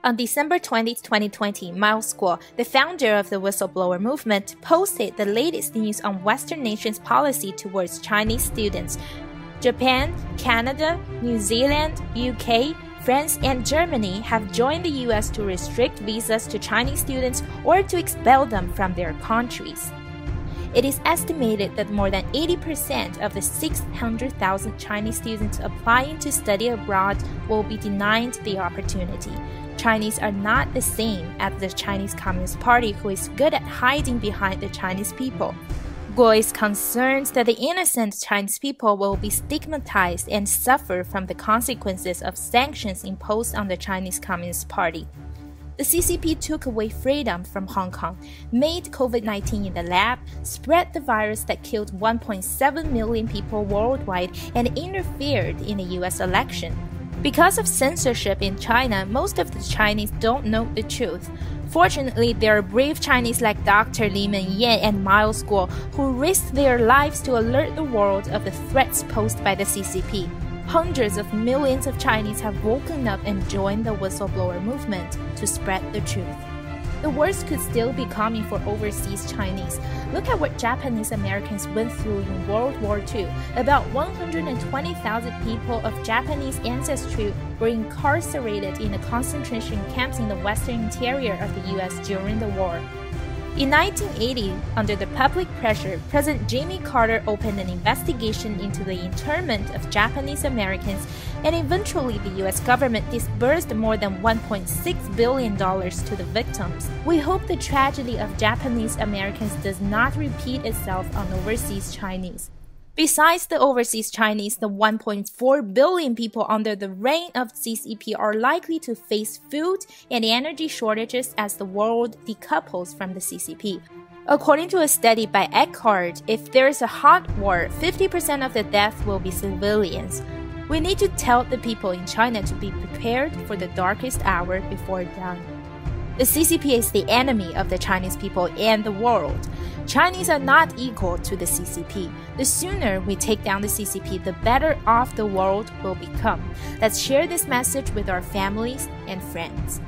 On December 20, 2020, M.O.S, the founder of the whistleblower movement, posted the latest news on Western nations' policy towards Chinese students. Japan, Canada, New Zealand, UK, France, and Germany have joined the US to restrict visas to Chinese students or to expel them from their countries. It is estimated that more than 80% of the 600,000 Chinese students applying to study abroad will be denied the opportunity. Chinese are not the same as the Chinese Communist Party, who is good at hiding behind the Chinese people. Guo is concerned that the innocent Chinese people will be stigmatized and suffer from the consequences of sanctions imposed on the Chinese Communist Party. The CCP took away freedom from Hong Kong, made COVID-19 in the lab, spread the virus that killed 1.7 million people worldwide, and interfered in the US election. Because of censorship in China, most of the Chinese don't know the truth. Fortunately, there are brave Chinese like Dr. Li Menyan and M.O.S, who risked their lives to alert the world of the threats posed by the CCP. Hundreds of millions of Chinese have woken up and joined the whistleblower movement to spread the truth. The worst could still be coming for overseas Chinese. Look at what Japanese Americans went through in World War II. About 120,000 people of Japanese ancestry were incarcerated in the concentration camps in the western interior of the US during the war. In 1980, under the public pressure, President Jimmy Carter opened an investigation into the internment of Japanese Americans, and eventually the US government disbursed more than $1.6 billion to the victims. We hope the tragedy of Japanese Americans does not repeat itself on overseas Chinese. Besides the overseas Chinese, the 1.4 billion people under the reign of CCP are likely to face food and energy shortages as the world decouples from the CCP. According to a study by Eckhart, if there is a hot war, 50% of the deaths will be civilians. We need to tell the people in China to be prepared for the darkest hour before dawn. The CCP is the enemy of the Chinese people and the world. Chinese are not equal to the CCP. The sooner we take down the CCP, the better off the world will become. Let's share this message with our families and friends.